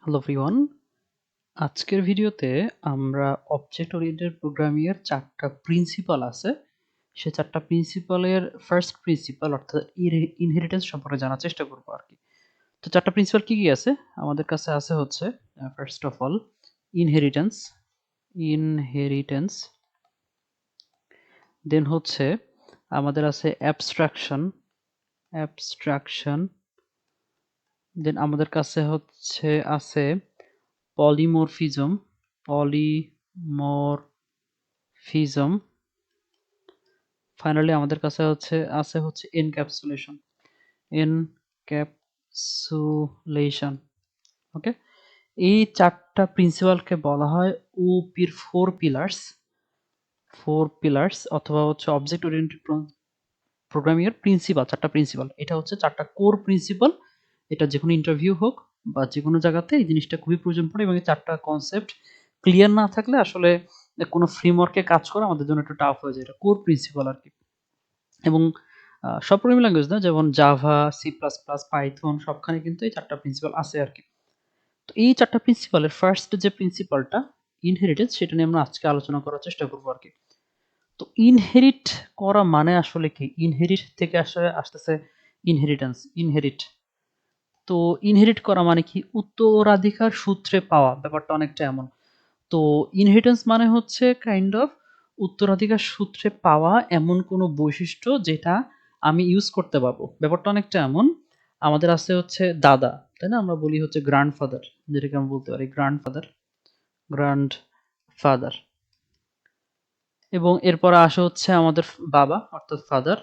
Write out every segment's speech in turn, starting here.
Hello everyone, আজকের ভিডিওতে আমরা অবজেক্ট ওরিয়েন্টেড প্রোগ্রামিং এর 4টা প্রিন্সিপাল আছে। সে 4টা প্রিন্সিপালের ফার্স্ট প্রিন্সিপাল অর্থাৎ ইনহেরিটেন্স সম্পর্কে জানার চেষ্টা করব আরকি। তো 4টা প্রিন্সিপাল কি আছে? আমাদের কাছে আছে হচ্ছে first of all inheritance, inheritance, then হচ্ছে আমাদের আছে অ্যাবস্ট্রাকশন, অ্যাবস্ট্রাকশন, দেন আমাদের কাছে হচ্ছে আছে পলিমরফিজম, পলিমরফিজম, ফাইনালি আমাদের কাছে আছে এনক্যাপসুলেশন, এনক্যাপসুলেশন। ওকে, এই 4টা প্রিন্সিপালকে বলা হয় ওপির ফোর পিলার্স অথবা হচ্ছে অবজেক্ট ওরিয়েন্টেড প্রোগ্রামিং এর প্রিন্সিপাল। 4টা প্রিন্সিপাল, এটা হচ্ছে 4টা কোর প্রিন্সিপাল। এটা যে কোনো ইন্টারভিউ হোক বা যে কোনো জায়গাতে এই জিনিসটা খুবই প্রয়োজন পড়ে এবং এই 4টা কনসেপ্ট ক্লিয়ার না থাকলে আসলে কোনো ফ্রেমওয়ার্কে কাজ করা আমাদের জন্য একটু টাফ হয়ে যায়। এটা কোর প্রিন্সিপাল আরকি। এবং সব প্রোগ্রামিং ল্যাঙ্গুয়েজ না, যেমন Java, C plus plus, Python সবখানে কিন্তু এই 4টা প্রিন্সিপাল আছে আরকি। তো এই 4টা প্রিন্সিপালের ফার্স্ট যে প্রিন্সিপালটা ইনহেরিটেন্স, সেটা নিয়ে আমরা আজকে আলোচনা করার চেষ্টা করব আরকি। তো ইনহেরিট করা মানে আসলে কি? ইনহেরিট থেকে আসতেছে ইনহেরিটেন্স, ইনহেরিট। তো ইনহেরিট করা মানে কি? উত্তরাধিকার সূত্রে পাওয়া, ব্যাপারটা অনেকটা এমন। তো ইনহেরিটেন্স মানে হচ্ছে কাইন্ড অফ উত্তরাধিকার সূত্রে পাওয়া এমন কোনো বৈশিষ্ট্য যেটা আমি ইউজ করতে পারবো। ব্যাপারটা অনেকটা এমন, আমাদের আছে হচ্ছে দাদা, তাই না? আমরা বলি হচ্ছে গ্র্যান্ডফাদার, যেটাকে আমরা বলতে পারি গ্র্যান্ডফাদার, গ্র্যান্ডফাদার। এবং এরপরে আসে হচ্ছে আমাদের বাবা অর্থাৎ ফাদার।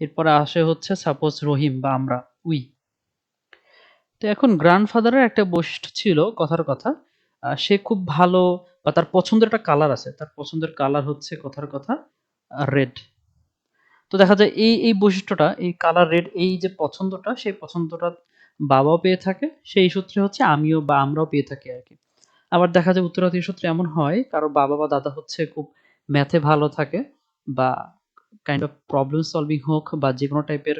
এরপরে আসে হচ্ছে সাপোজ রহিম বা আমরা, উই। তো এখন গ্র্যান্ডফাদারের একটা বৈশিষ্ট্য ছিল, কথার কথা, সে খুব ভালো বা তার পছন্দের একটা কালার আছে। তার পছন্দের কালার হচ্ছে কথার কথা রেড। তো দেখা যায় এই বৈশিষ্ট্যটা, এই কালার রেড, এই যে পছন্দটা, সেই পছন্দটা বাবাও পেয়ে থাকে। সেই সূত্রে হচ্ছে আমিও বা আমরাও পেয়ে থাকি আরকি। আবার দেখা যায় উত্তরাধিকার সূত্রে এমন হয়, কারো বাবা বা দাদা হচ্ছে খুব ম্যাথে ভালো থাকে বা কাইন্ড অফ প্রবলেম সলভিং হোক বা যেকোনো টাইপের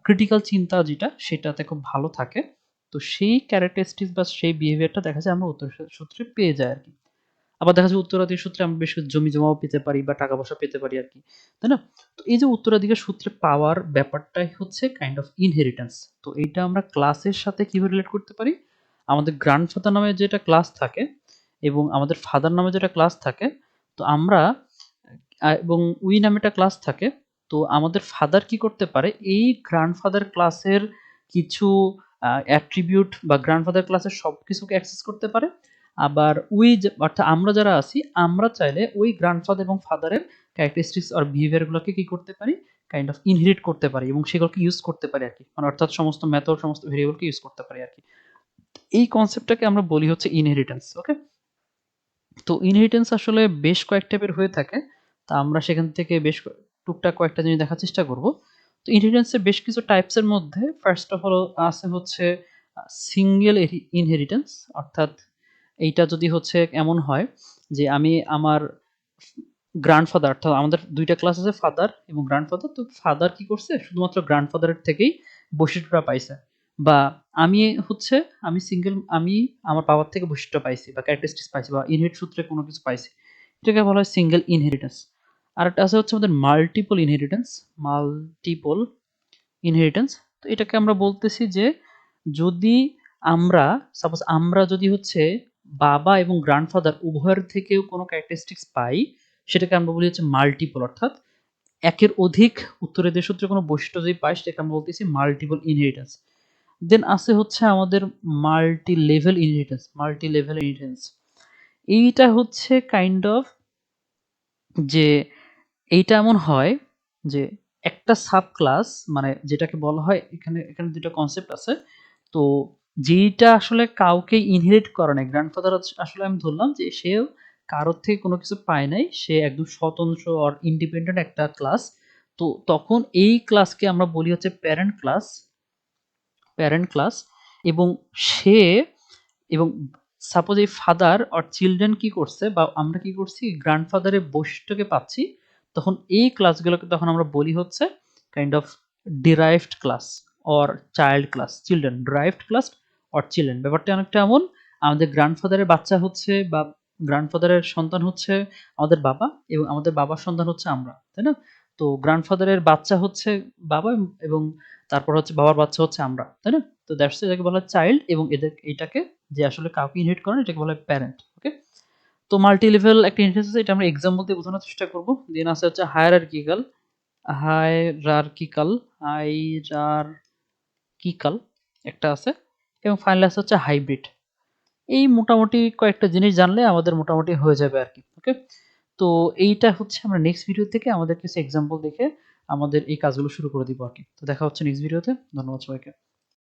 ক্রিটিক্যাল চিন্তা যেটা, সেটাতে খুব ভালো থাকে। তো সেই ক্যারেক্টারিস্টিক্স বা সেই বিহেভিয়ারটা দেখা যায় আমরা উত্তরাধিকার সূত্রে পেয়ে যাই আরকি। আবার দেখা যায় উত্তরাধিকার সূত্রে আমরা বেশ কিছু জমি-জমাও পেতে পারি বা টাকা-পয়সা পেতে পারি আরকি। তাই না? তো এই যে উত্তরাধিকার সূত্রে পাওয়ার ব্যাপারটাই হচ্ছে কাইন্ড অফ ইনহেরিটেন্স। তো এইটা আমরা ক্লাসের সাথে কিভাবে রিলেট করতে পারি? আমাদের গ্র্যান্ডফাদার নামে যেটা ক্লাস থাকে এবং আমাদের ফাদার নামে যেটা ক্লাস থাকে, তো আমরা এবং উই নামে একটা ক্লাস থাকে। তো আমাদের ফাদার কি করতে পারে? এই গ্র্যান্ডফাদার ক্লাসের কিছু অ্যাট্রিবিউট বা গ্র্যান্ডফাদার ক্লাসের সবকিছুকে অ্যাক্সেস করতে পারে। আবার উই যে অর্থাৎ আমরা যারা আছি, আমরা চাইলে ওই গ্র্যান্ডফাদার এবং ফাদারের ক্যারেক্টারিস্টিক্স আর বিহেভিয়ার গুলোকে কি করতে পারি? কাইন্ড অফ ইনহেরিট করতে পারি এবং সেগুলোকে ইউজ করতে পারি আরকি। মানে অর্থাৎ সমস্ত মেথড, সমস্ত ভেরিয়েবলকে ইউজ করতে পারি আরকি। এই কনসেপ্টটাকে আমরা বলি হচ্ছে ইনহেরিটেন্স। ওকে? তো ইনহেরিটেন্স আসলে বেশ কয়েক টাইপের হয়ে থাকে। তা আমরা সেখান থেকে বেশ টুকটাক কয়েকটা জিনিস দেখার চেষ্টা করব। তো ইনহেরিটেন্স এর বেশ কিছু টাইপস এর মধ্যে ফার্স্ট অফ অল আছে হচ্ছে সিঙ্গেল ইনহেরিটেন্স, অর্থাৎ এইটা যদি হচ্ছে এমন হয় যে আমি আমার গ্র্যান্ডফাদার, অর্থাৎ আমাদের ২ টা ক্লাস আছে, ফাদার এবং গ্র্যান্ডফাদার। তো ফাদার কি করছে? শুধুমাত্র গ্র্যান্ডফাদারের থেকেই বৈশিষ্ট্যটা পাইছে। বা আমি হচ্ছে আমি আমার বাবার থেকে বৈশিষ্ট্য পাইছি বা ক্যারেক্টারিস্টিক্স পাইছি বা ইনহেরিট সূত্রে কোনো কিছু পাইছি। এটাকে বলা হয় সিঙ্গেল ইনহেরিটেন্স। আরেকটা আছে হচ্ছে আমাদের মাল্টিপল ইনহেরিটেন্স, মাল্টিপল ইনহেরিটেন্স। তো এটাকে আমরা বলতেছি যে যদি আমরা যদি হচ্ছে বাবা এবং গ্র্যান্ডফাদার উভয়ের থেকেও কোনো ক্যারেক্টারিস্টিক্স পাই, সেটাকে আমরা বলি হচ্ছে মাল্টিপল, অর্থাৎ একের অধিক উত্তরাধিকার সূত্রে কোনো বৈশিষ্ট্য যদি পাই, সেটাকে আমরা বলতেছি মাল্টিপল ইনহেরিটেন্স। দেন আছে হচ্ছে আমাদের multi level inheritance, multi level inheritance. এইটা হচ্ছে কাইন্ড অফ যে এইটা এমন হয় যে একটা সাব ক্লাস, মানে যেটাকে বলা হয়, এখানে ২ টা কনসেপ্ট আছে। তো যেইটা আসলে কাউকে ইনহেরিট করে নাই, গ্র্যান্ডফাদার আসলে আমি ধরলাম যে সেও কারোর থেকে কোনো কিছু পায় নাই। সে একদম স্বতন্ত্র অর ইন্ডিপেন্ডেন্ট একটা ক্লাস। তো তখন এই ক্লাসকে আমরা বলি হচ্ছে প্যারেন্ট ক্লাস। এবং সে এবং সাপোজ এই ফাদার অর চিলড্রেন কি করছে বা আমরা কি করছি, গ্র্যান্ডফাদারের বৈশিষ্ট্যকে পাচ্ছি, তখন এই ক্লাসগুলোকে তখন আমরা বলি হচ্ছে kind of derived class or child class, children derived class or children. ব্যাপারটা অনেকটা এমন, আমাদের গ্র্যান্ডফাদারের বাচ্চা হচ্ছে বা গ্র্যান্ডফাদারের সন্তান হচ্ছে আমাদের বাবা এবং আমাদের বাবার সন্তান হচ্ছে আমরা, তাই না? তো গ্র্যান্ডফাদারের বাচ্চা হচ্ছে বাবা এবং তারপর হচ্ছে বাবার বাচ্চা হচ্ছে আমরা, তাই না? তো দ্যাটস এটাকে বলা হয় চাইল্ড এবং এটাকে যে আসলে কাউকে ইনহেরিট করে না এটাকে বলা হয় প্যারেন্ট। ওকে? তো মাল্টি লেভেল একটা ইনহেরিটেন্স আছে, এটা আমরা এক্সাম্পল দিয়ে বোঝানোর চেষ্টা করব। দেন আছে হচ্ছে হায়ারার্কিক্যাল হায়ারার্কিক্যাল একটা আছে এবং ফাইনাল আছে হচ্ছে হাইব্রিড। এই মোটামুটি কয়েকটা জিনিস জানলে আমাদের মোটামুটি হয়ে যাবে আরকি। ওকে? তো এইটা হচ্ছে আমরা নেক্সট ভিডিও থেকে আমাদের কিছু এক্সাম্পল দেখে আমাদের এই কাজগুলো শুরু করে দিব আরকি। তো দেখা হচ্ছে নেক্সট ভিডিওতে। ধন্যবাদ সবাইকে।